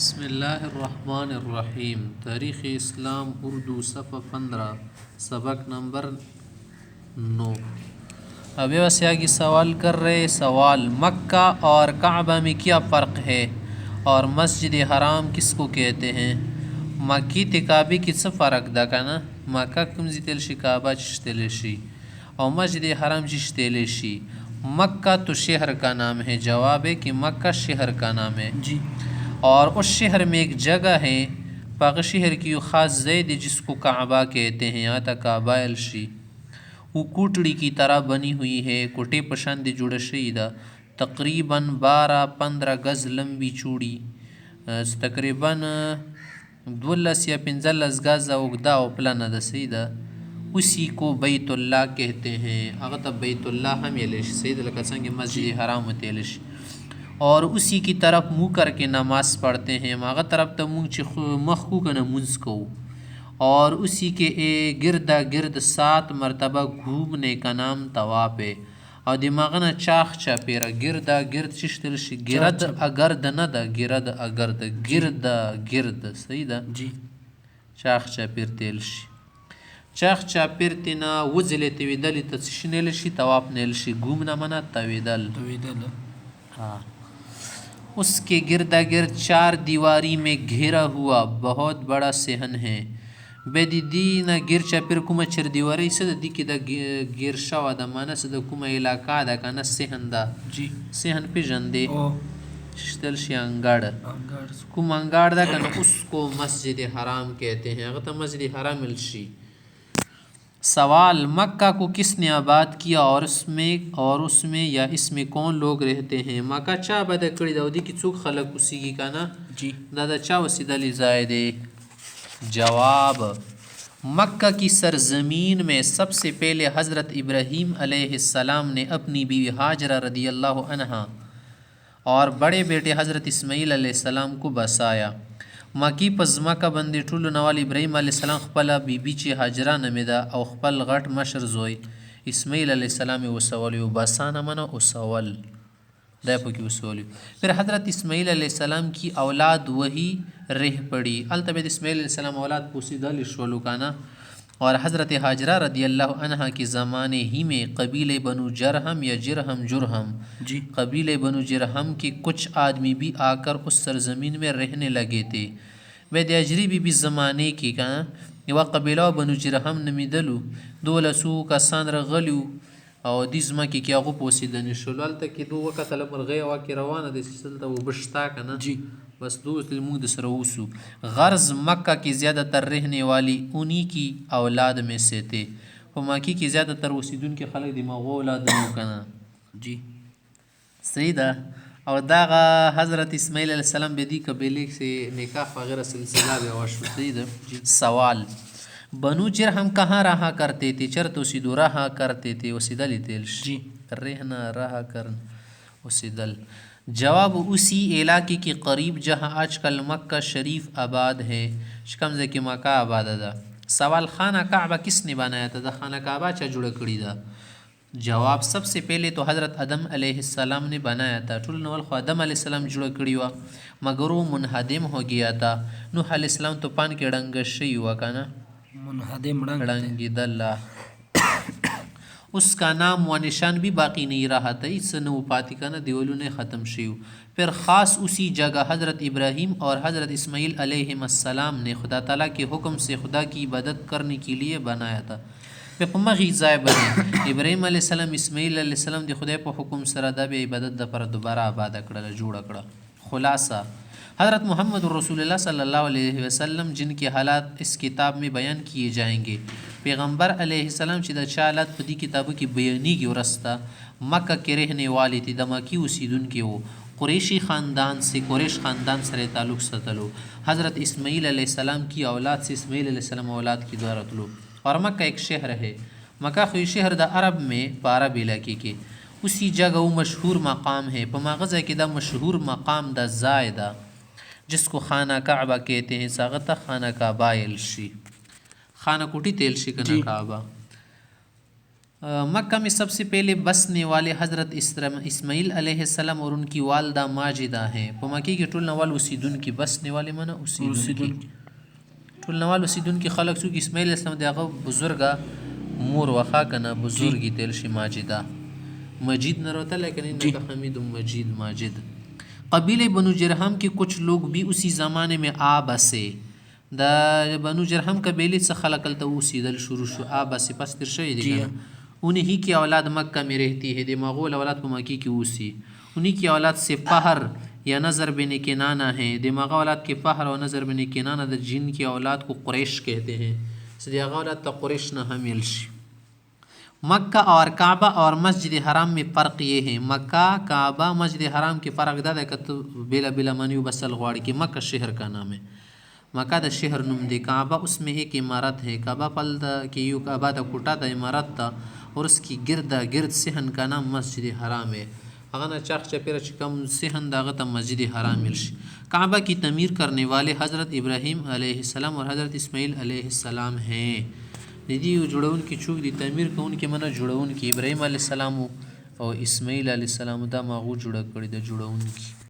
बिस्मिल्लाहिर्रहमानिर्रहीम। तारीख़ इस्लाम उर्दू सफ़ा 15 सबक नंबर 9। अब वैसे आगे सवाल कर रहे सवाल मक्का और काबा में क्या फ़र्क है और मस्जिद हराम किसको कहते हैं। मक्की ते काबे की څه फ़र्क ده کنه मक्का کوم ځای تل شي काबा چشتل شي और मस्जिद हराम चشتل شي। मक्का तो शहर का नाम है। जवाब है कि मक्का शहर का नाम है जी। और उस शहर में एक जगह है पाक शहर की ख़ास ज़ैद जिसको काबा कहते हैं। यहाँ तक काबा अलशी वो कोटड़ी की तरह बनी हुई है। कोटे पसंद जुड़ शहीदा तकरीबन 12-15 गज़ लंबी चूड़ी तकरीबन 12 या 15 गज़ उगदा प्लान दसीदा उसी को बैतुल्लाह कहते हैं। अगर तब बैतुल्लाह हम ये सईद लकसंग मस्जिद हराम तेलिश और उसी की तरफ मुँह करके नमाज़ पढ़ते हैं। मगर तरफ तो मुँह मखू का नमुज़ को और उसी के गिरदा गिरद 7 मरतबा घूमने का नाम तवाफ़ है। और दिमाग न चाख चापेरा गिरदा गिरद चिश्तल गिरद अगर्द न दा गिरद अगर्द गिरदा गिरद सही दा जी। चाख चापेर तेलशी चाख चापेर तिना वजले तविदल तशनेलशी तवाफ़ नेलशी घूमना मना तविदल हाँ। उसके गिरदा गिर्द 4 दीवारी में घेरा हुआ बहुत बड़ा सेहन है। बेदीदी न गिर चापिर कुमा चर दीवारी से दिकी द गिरशा वादा मानस द कुमा इलाका दा काना सेहन दा जी। सेहन पे जंदे ओ शितल शियांगड़ कुमांगाड़ दा काना उसको मस्जिद हराम कहते हैं। अगर तो मस्जिद हराम मिलशी। सवाल मक्का को किसने आबाद किया और उसमें या इसमें कौन लोग रहते हैं। मक्का चा आबाद करी दाऊदी की चूक खलक उसी की काना जी। दादा चा वसीदली जायदे। जवाब मक्का की सरजमीन में सबसे पहले हज़रत इब्राहीम अलैहिस्सलाम ने अपनी बीवी हाजरा रदियल्लाहु अन्हा और बड़े बेटे हज़रत इस्माईल अलैहिस्सलाम को बसाया। मकी पज़मा का बंदे ठुल नवाल इब्राहीम अलैहिस्सलाम खपला बीबी ची हाजरा नमिदा और खपल घट मशर जोई इस्माईल अलैहिस्सलाम वसवल बसाना मना उसवल दापो की वसवल। फिर हज़रत इस्माईल अलैहिस्सलाम की औलाद वही रह पड़ी। अलतबेद इस्माईल अलैहिस्सलाम औलाद पोसीदल शवलुकाना और हज़रत हाजरा रदियल्लाहु अन्हा के ज़माने ही में कबीले बनु जरहम या जुरहम जी। कबीले बनु जरहम के कुछ आदमी भी आकर उस सरजमीन में रहने लगे थे। वैद्याजरी भी ज़माने की का वह कबीला बनु जरहम नमिदलु दोलसू का सांद्र गलू और दिज़मा की क्या गो पोसीदन शलाल तक कि दो वक़्त अलमर गया वा कि रवाना दिसलता वो बश्ता का ना जी। बस दोस्त मुद सरूसु गर्ज़ मक्का की ज़्यादातर रहने वाली उन्हीं की औलाद में से थे। वो मक्की की ज़्यादातर वसीदुन के खलक दिमाग औलाद कना जी। सईदा और दागा हज़रत इस्माईल अलैहिस्सलाम बेदी कबीले से निकाह वगैरह सिलसिला बेवश सईदा। सवाल बनु जरहम कहाँ रहा करते थे। चर तो सीधो रहा करते थे वसीदल तेल जी। रहना रहा कर वसीदल। जवाब उसी इलाके के करीब जहाँ आजकल मक्का शरीफ आबाद है शिकम के मक्का आबाद था। सवाल खाना काबा किसने बनाया था। खाना काबा चा जुड़ा कड़ी था। जवाब सबसे पहले तो हज़रत आदम अलैहिस्सलाम ने बनाया था। ठुल नवल खो आदम अलैहिस्सलाम जुड़ा कड़ी हुआ मगर वो मुनहदिम हो गया था। नूह अलैहिस्सलाम तो पान के डंगशी हुआ का ना मुनहदिम रंगी दल्ला उसका नाम व निशान भी बाकी नहीं रहा था। इस नवपाती का ना दिवलों ने ख़त्म शिव। फिर ख़ास उसी जगह हज़रत इब्राहीम और हज़रत इस्माईल अलैहिस्सलाम ने खुदा ताला के हुक्म से खुदा की इबादत करने के लिए बनाया था। फिर मगी ज़ाय बने इब्राहीम अलैहिस्सलाम इस्माईल अलैहिस्सलाम दे खुदा पर हुक्म सरा दा बे इबादत द पर दोबारा आबाद कड़ा जोड़ा कड़ा। खुलासा हज़रत मोहम्मद रसूलुल्लाह सल्लल्लाहु अलैहि वसल्लम जिनके हालात इस किताब में बयान किए जाएंगे। पैगम्बर अलैहिस्सलाम चिदा चालत पदी किताबों की बयानी की रस्ता मक्का के रहने वाले थे। दमाकी उसीदुन के वो कुरैशी ख़ानदान से कुरैश ख़ानदान से ताल्लुक़ सतलो हज़रत इस्माईल अलैहिस्सलाम की औलाद से इस्माईल अलैहिस्सलाम औलाद की द्वारा तलो। और मक्का एक शहर है। मक्का कोई शहर द अरब में पारब इलाके के उसी जगह वो मशहूर मकाम है। पमागज़ के दा मशहूर मकाम द जायदा जिसको खाना काबा कहते हैं। सागता खाना काबा एलशी खाना कुटी तेलशी कना काबा मक्का में सबसे पहले बसने वाले हज़रत इस्माइल अलैहिस्सलाम और उनकी वालदा माजिदा हैं। په مکې کې ټول نوال اوسیدونکي بسنے والے منه اوسیدونکي ټول نوال اوسیدونکي خلک څوک اسماعیل اسلام دغه بزرګه مور وخا کنه بزرګي تل شي ماجده مجید न रोता लेकिन इनका हमीद मजीद माजिद। कबीले बनु जरहम के कुछ लोग भी उसी ज़माने में आ बसे। द बनु जरहम कबीले से खलकल तो उसीदल शुरू शु आ बसे पस तिरशे दिखा उन्हीं की औलाद मक्का में रहती है। दिमागोल औलाद को मक्की की उसी उन्हीं की औलाद से फ़हर या नज़र बिन किनाना है। दिमाग औलाद के फ़हर और नज़र बिन किनाना द जिन की औलाद को कुरैश कहते हैं। सदियागा औलाद तो कुरैश न हमिल। मक्का और काबा और मस्जिद हराम में फ़र्क ये है। मक्का काबा मस्जिद हराम के फ़र्क दादा का तो बेला बेला मनियो बसल गवाड़ की मक्का शहर का नाम है। मक्का द शहर नुम दे काबा उसमें एक इमारत है। काबा पल कि यू काबा द कुटा द इमारत था और उसकी गिर्द सहन का नाम मस्जिद हराम है। अगना चाक चपेरा चिकम सहन दागत मस्जिद हराम मिलश। काबा की तमीर करने वाले हज़रत इब्राहीम अलैहिस्सलाम और हज़रत इस्माइल अलैहिस्सलाम हैं। दीदी जुड़ाउन की चूक दी तमीर को उनके मना जुड़ाउन की इब्राहीम अलैहिस्सलाम और इस्माइल अलैहिस्सलाम दा मागू जुड़ा कड़ी द जुड़ाउन की